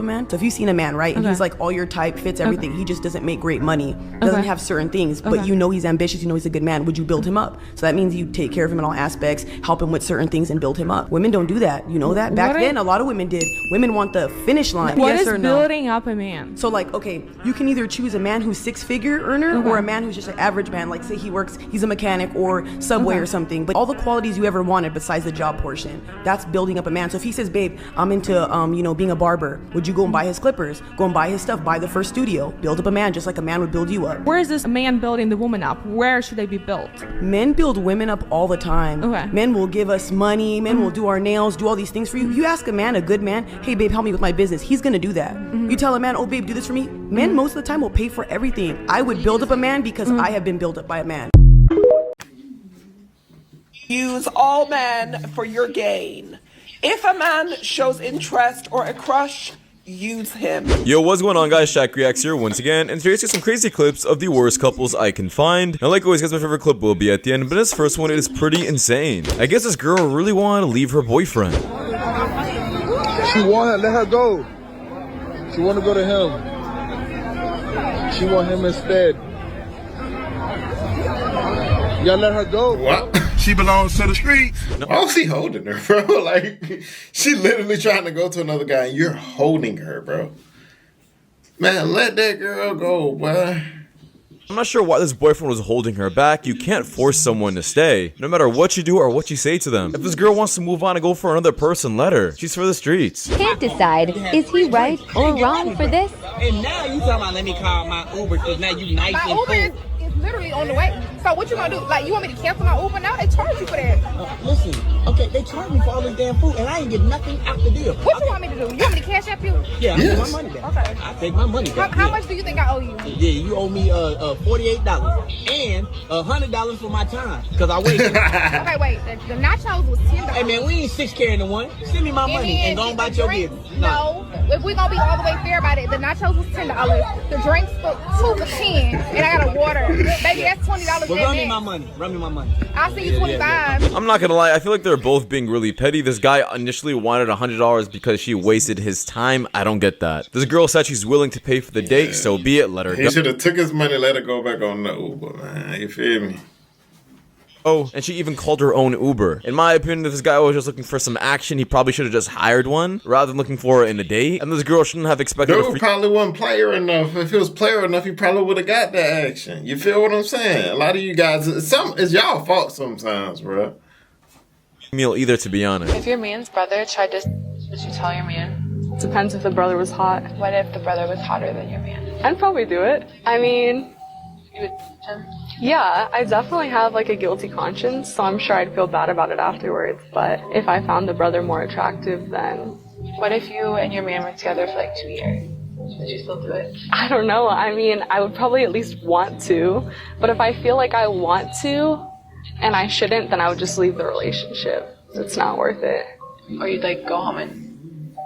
man. So if you've seen a man, right, and he's like all your type, fits everything, he just doesn't make great money, doesn't have certain things, but you know he's ambitious, you know he's a good man, would you build him up? So that means you take care of him in all aspects, help him with certain things and build him up. Women don't do that, you know that? Back then, a lot of women did. Women want the finish line. What is building up a man? So like, okay, you can either choose a man who's six-figure earner or a man who's just an average man, like say he's a mechanic or Subway or something, but all the qualities you ever wanted besides the job portion, that's building up a man. So if he says, babe, I'm into being a barber, would you go and buy his clippers, go and buy his stuff, buy the first studio, build up a man just like a man would build you up? Where is this man building the woman up? Where should they be built? Men build women up all the time. Men will give us money, men will do our nails, do all these things for you. You ask a man, a good man, hey babe, help me with my business, he's gonna do that. You tell a man, oh babe, do this for me, men most of the time will pay for everything. I would build up a man because I have been built up by a man. Use all men for your gain. If a man shows interest or a crush, use him. Yo, what's going on, guys? Shaq Reacts here once again, and today's just some crazy clips of the worst couples I can find. Now, like always, guys, my favorite clip will be at the end, but this first one is pretty insane. I guess this girl really wanted to leave her boyfriend. She wanted, let her go. She want to go to him. She want him instead. Y'all let her go. What? She belongs to the streets. No. Why was he holding her, bro? Like, she literally trying to go to another guy and you're holding her, bro. Man, let that girl go, boy. I'm not sure why this boyfriend was holding her back. You can't force someone to stay, no matter what you do or what you say to them. If this girl wants to move on and go for another person, let her. She's for the streets. Can't decide, is he right or wrong for this? And now you talking about let me call my Uber because now you nice and Uber is literally on the way. So what you gonna do? Like, you want me to cancel my Uber now? They charge you for that. Listen, okay, they charge me for all this damn food and I ain't get nothing out the deal. What you want me to do? You want me to cash app you? Yeah, I take my money back. Okay. I take my money back. How much do you think I owe you? Yeah, you owe me $48 and $100 for my time because I waited. Okay, wait. The nachos was $10. Hey man, we ain't 6 carrying the one. Send me my money and go about your business. No, if we gonna be all the way fair about it, the nachos was $10. The drinks for 2 for 10, and I got a water. Baby, that's $20. Well, run me my money. Run me my money. I'll send you 25. I'm not gonna lie, I feel like they're both being really petty. This guy initially wanted $100 because she wasted his time. I don't get that. This girl said she's willing to pay for the date, so be it, let her go. He should have took his money, let her go back on the Uber, man. You feel me? Oh, and she even called her own Uber. In my opinion, if this guy was just looking for some action, he probably should have just hired one rather than looking for it in a date. And this girl shouldn't have expected Dude probably wasn't player enough. If he was player enough, he probably would have got that action. You feel what I'm saying? A lot of you guys, it's y'all fault sometimes, bro. Meal either, to be honest. If your man's brother tried to, would you tell your man? Depends if the brother was hot. What if the brother was hotter than your man? I'd probably do it. I mean, You would, yeah, I definitely have like a guilty conscience, so I'm sure I'd feel bad about it afterwards. But if I found the brother more attractive, then... What if you and your man were together for like 2 years? Would you still do it? I don't know. I mean, I would probably at least want to. But if I feel like I want to and I shouldn't, then I would just leave the relationship. It's not worth it. Or you'd like go home and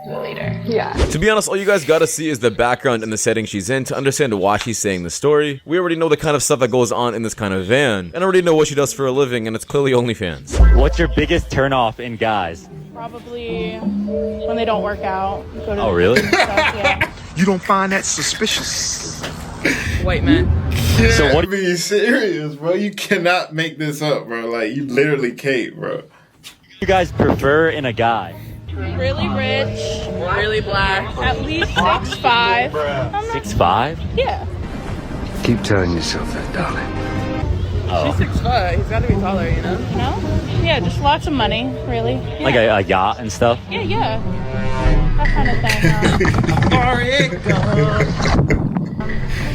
do it later. Yeah. To be honest, all you guys gotta see is the background and the setting she's in to understand why she's saying the story. We already know the kind of stuff that goes on in this kind of van, and I already know what she does for a living, and it's clearly OnlyFans. What's your biggest turnoff in guys? Probably when they don't work out. Go to really? Stuff, yeah. You don't find that suspicious? White man. Yeah, so what? Be serious, bro. You cannot make this up, bro. Like, you literally can't, bro. You guys prefer in a guy? Really rich, really black, at least 6'5". 6'5"? Yeah. Keep telling yourself that, darling. Oh. She's 6 foot. He's got to be taller, you know? No? Yeah, just lots of money, really. Yeah. Like a yacht and stuff? Yeah, yeah. That kind of thing.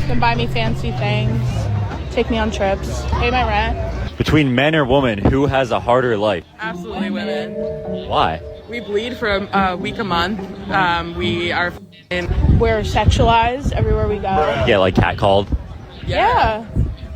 Can buy me fancy things, take me on trips, pay my rent. Between men or women, who has a harder life? Absolutely women. Why? We bleed for a week a month. We are We're sexualized everywhere we go. You get like catcalled? Yeah.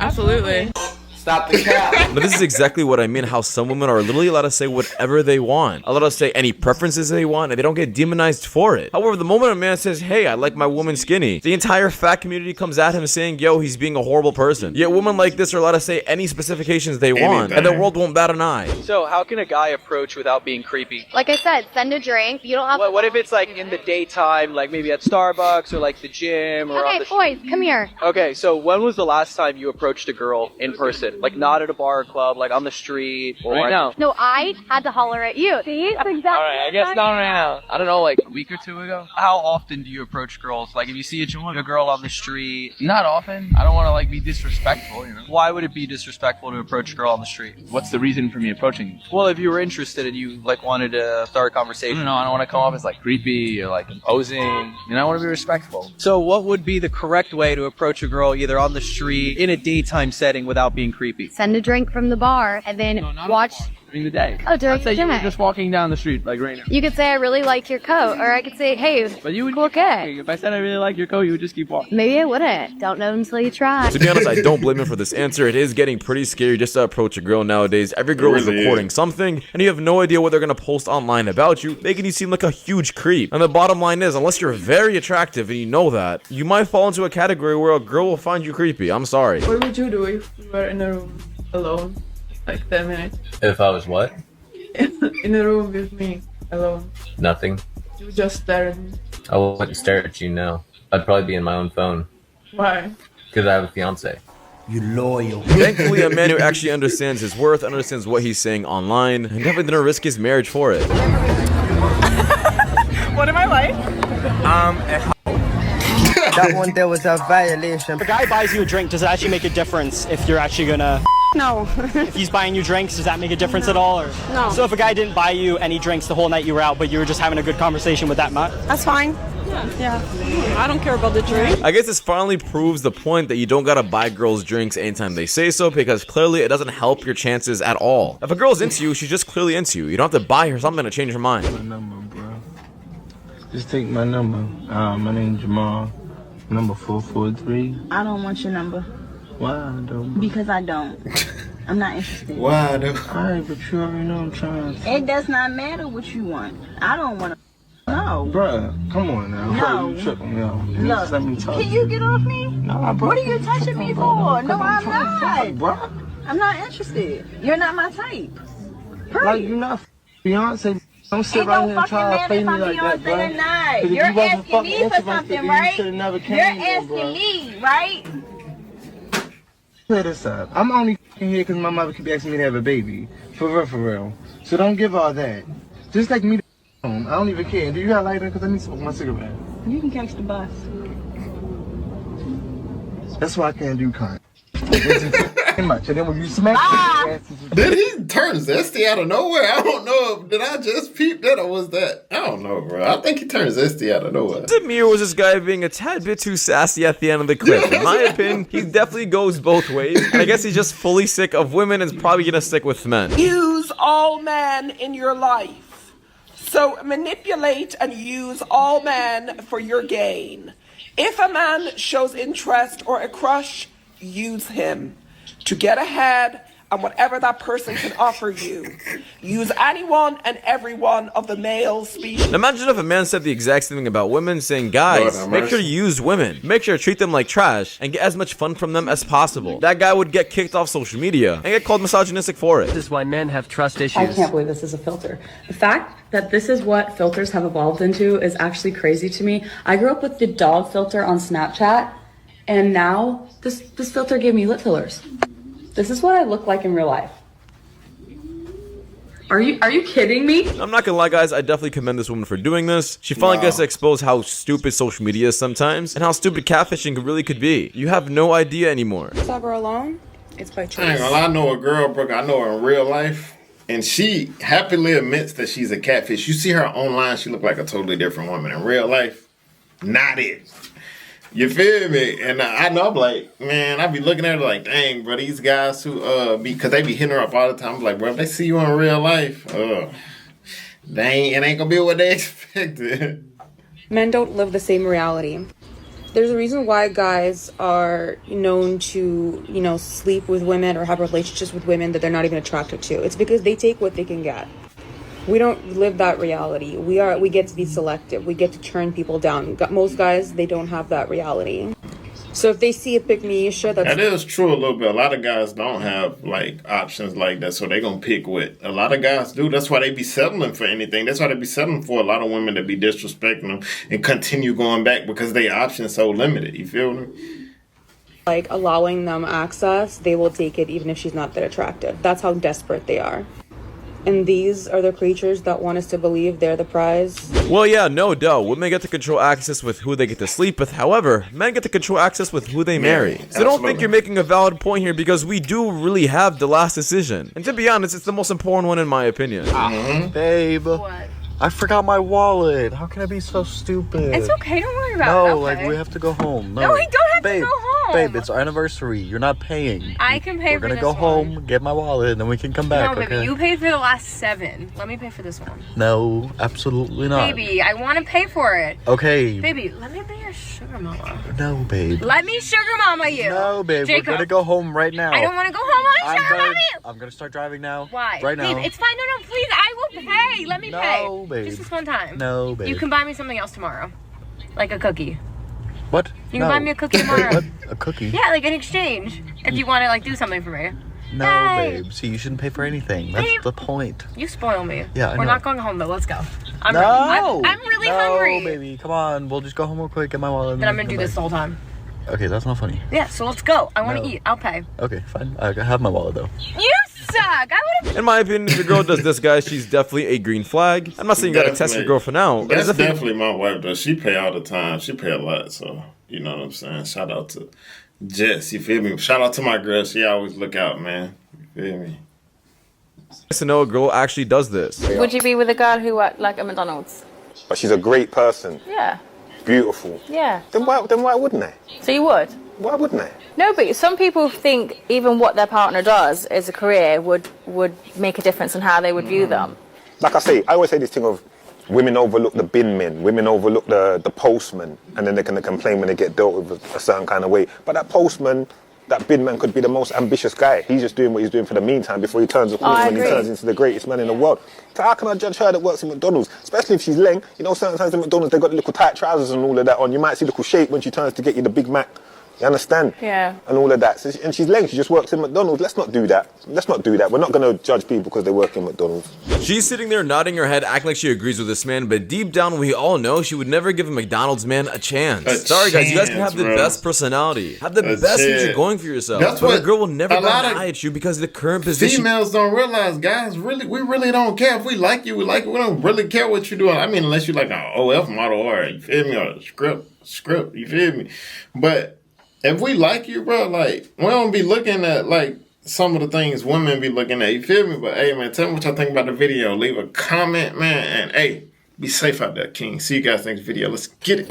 Absolutely. Stop Stop the cap. But this is exactly what I mean, how some women are literally allowed to say whatever they want. Allowed to say any preferences they want, and they don't get demonized for it. However, the moment a man says, hey, I like my woman skinny, the entire fat community comes at him saying, yo, he's being a horrible person. Yet women like this are allowed to say any specifications they want, and the world won't bat an eye. So how can a guy approach without being creepy? Like I said, send a drink. You don't have What if it's like in the daytime, like maybe at Starbucks or like the gym or on the boys, come here. Okay, so when was the last time you approached a girl in person? Like not at a bar or club, like on the street or Right now. No, I had to holler at you. See? That's exactly. Alright, I guess not right now. I don't know, like a week or two ago. How often do you approach girls? Like if you see a girl on the street. Not often. I don't want to like be disrespectful, you know. Why would it be disrespectful to approach a girl on the street? What's the reason for me approaching you? Well, if you were interested and you like wanted to start a conversation. I don't want to come off as like creepy or like imposing. You know, I want to be respectful. So what would be the correct way to approach a girl either on the street, in a daytime setting without being creepy? Send a drink from the bar and then watch. During the day. Oh, during Let's say the you were day. just walking down the street like right now. You could say, I really like your coat. Or I could say, hey, But you would cool cat. If I said I really like your coat, you would just keep walking. Maybe I wouldn't. Don't know until you try. To be honest, I don't blame him for this answer. It is getting pretty scary just to approach a girl nowadays. Every girl is recording something, and you have no idea what they're going to post online about you, making you seem like a huge creep. And the bottom line is, unless you're very attractive and you know that, you might fall into a category where a girl will find you creepy. I'm sorry. What would you do if you were in a room alone, like 10 minutes? If I was what? In a room with me, alone. Nothing. You would just stare at me. I wouldn't stare at you, no. I'd probably be in my own phone. Why? Because I have a fiance. You loyal. Thankfully, a man who actually understands his worth, understands what he's saying online, and definitely didn't risk his marriage for it. What am I like? That one there was a violation. If a guy buys you a drink, does it actually make a difference if you're actually gonna... No. If he's buying you drinks, does that make a difference at all? Or? No. So if a guy didn't buy you any drinks the whole night you were out, but you were just having a good conversation with that much? That's fine. Yeah. I don't care about the drink. I guess this finally proves the point that you don't gotta buy girls drinks anytime they say so, because clearly it doesn't help your chances at all. If a girl's into you, she's just clearly into you. You don't have to buy her something to change her mind. My number, bro. Just take my number. My name's Jamal. Number 443. I don't want your number. Why though? Because I don't. I'm not interested. Why though? Alright, but you already know I'm trying to... It does not matter what you want. I don't want to. No. Bruh, come on now. No. Bro, you tripping me out. Look, Let me talk can you get off me? Nah, bro. What are you touching me for? No, I'm not. Bro. I'm not interested. You're not my type. Period. Like, you're not Beyonce. Don't sit Ain't right no here and try to fucking play man me if like I'm that, bro. Beyonce or not. 'Cause if You're you wasn't asking fucking me for interested, something, then right? You should have never came You're here, asking bro. me, right? Clear this up. I'm only here because my mother keep asking me to have a baby. For real, for real. So don't give all that. Just like me. I don't even care. Do you got a lighter? Because I need to smoke my cigarette. You can catch the bus. That's why I can't do con. Much. And then when you smack Did he turn zesty out of nowhere? I don't know. Did I just peep that or was that? I don't know, bro. I think he turned zesty out of nowhere. Demir was this guy being a tad bit too sassy at the end of the clip. In my opinion, he definitely goes both ways. And I guess he's just fully sick of women and is probably gonna stick with men. Use all men in your life. So manipulate and use all men for your gain. If a man shows interest or a crush, use him to get ahead and whatever that person can offer you. Use anyone and everyone of the male species. Now imagine if a man said the exact same thing about women, saying, guys, make sure to use women. Make sure to treat them like trash and get as much fun from them as possible. That guy would get kicked off social media and get called misogynistic for it. This is why men have trust issues. I can't believe this is a filter. The fact that this is what filters have evolved into is actually crazy to me. I grew up with the dog filter on Snapchat, and now this filter gave me lip fillers. This is what I look like in real life. Are you kidding me? I'm not gonna lie, guys, I definitely commend this woman for doing this. She finally gets to expose how stupid social media is sometimes and how stupid catfishing really could be. You have no idea anymore. Is that girl alone? It's by I ain't choice. gonna lie, I know a girl, Brooke, I know her in real life, and she happily admits that she's a catfish. You see her online, she look like a totally different woman. In real life, not it. You feel me? And I know, I'm like, man, I be looking at her like, dang, bro, these guys who, because they be hitting her up all the time. I'm like, bro, if they see you in real life, it ain't gonna be what they expected. Men don't live the same reality. There's a reason why guys are known to, sleep with women or have relationships with women that they're not even attracted to. It's because they take what they can get. We don't live that reality. We get to be selective. We get to turn people down. Most guys, they don't have that reality. So if they see a pick-me-isha, that is true a little bit. A lot of guys don't have like options like that, so they're gonna pick what a lot of guys do. That's why they be settling for anything. That's why they be settling for a lot of women that be disrespecting them and continue going back because their options so limited. You feel me? Like allowing them access, they will take it even if she's not that attractive. That's how desperate they are. And these are the creatures that want us to believe they're the prize. Well, yeah, no doubt. Women get to control access with who they get to sleep with. However, men get to control access with who they marry. So I don't think you're making a valid point here because we do really have the last decision. And to be honest, it's the most important one in my opinion. Babe. What? I forgot my wallet. How can I be so stupid? It's okay, don't worry about it. No, like we have to go home. No, we don't have to go home. Babe, it's our anniversary. You're not paying. I can pay for this one. We're gonna go home, get my wallet, and then we can come back. No, baby, okay? you paid for the last 7. Let me pay for this one. No, absolutely not. Baby, I want to pay for it. Okay. Baby, let me be your sugar mama. No, babe. Let me sugar mama you. No, babe. Jacob. We're gonna go home right now. I don't want to go home. I want to sugar mama you. I'm gonna start driving now. Why? Right now. Babe, it's fine. No, please. I will pay. Let me pay. No, babe. Just this one time. No, babe. You can buy me something else tomorrow. Like a cookie. What? You can buy me a cookie tomorrow. What? A cookie? Yeah, like in exchange. If you want to like do something for me. No, Hey. babe. See, you shouldn't pay for anything. That's Babe. the point. You spoil me. Yeah, I We're know. not going home though. Let's go. I'm No. ready. I'm really hungry. No, baby. Come on. We'll just go home real quick, get my wallet. and Then I'm we gonna can do come this the whole time. back. Okay, that's not funny. Yeah, so let's go. I want to No. eat. I'll pay. Okay, fine. I have my wallet though. You suck. I would have. In my opinion, if your girl does this, guys, she's definitely a green flag. I'm not saying you gotta test your girlfriend out. But That's as if definitely my wife, though. She pay all the time. She pay a lot, so you know what I'm saying. Shout out to Jess. You feel me? Shout out to my girl. She always look out, man. You feel me? nice to know a girl actually does this. Would you be with a girl who worked like at McDonald's? But she's a great person. Yeah. Beautiful. Yeah. Then why wouldn't I? So you would? Why wouldn't I? No, but some people think even what their partner does as a career would make a difference in how they would view them. Like I say, I always say this thing of women overlook the bin men, women overlook the postman, and then they're going to complain when they get dealt with a certain kind of way. But that postman, that bin man could be the most ambitious guy. He's just doing what he's doing for the meantime before he turns the corner and he turns into the greatest man in the world. So how can I judge her that works in McDonald's? Especially if she's leng. You know, sometimes in McDonald's they've got the little tight trousers and all of that on. You might see little shape when she turns to get you the Big Mac. You understand? Yeah. And all of that. So, and she's leng. She just works in McDonald's. Let's not do that. Let's not do that. We're not going to judge people because they work in McDonald's. She's sitting there nodding her head, acting like she agrees with this man, but deep down we all know she would never give a McDonald's man a chance. Sorry guys, you guys can have the best personality, have the best future going for yourself. That's but what a girl will never a lot bat of an eye at you because of the current position. Females don't realize, guys, we really don't care. If we like you, we like you. We don't really care what you're doing. I mean, unless you're like an OF model or, you feel me, or a script, you feel me? But if we like you, bro, like, we don't be looking at, like, some of the things women be looking at, you feel me? But, hey, man, tell me what y'all think about the video. Leave a comment, man, and, hey, be safe out there, King. See you guys next video. Let's get it.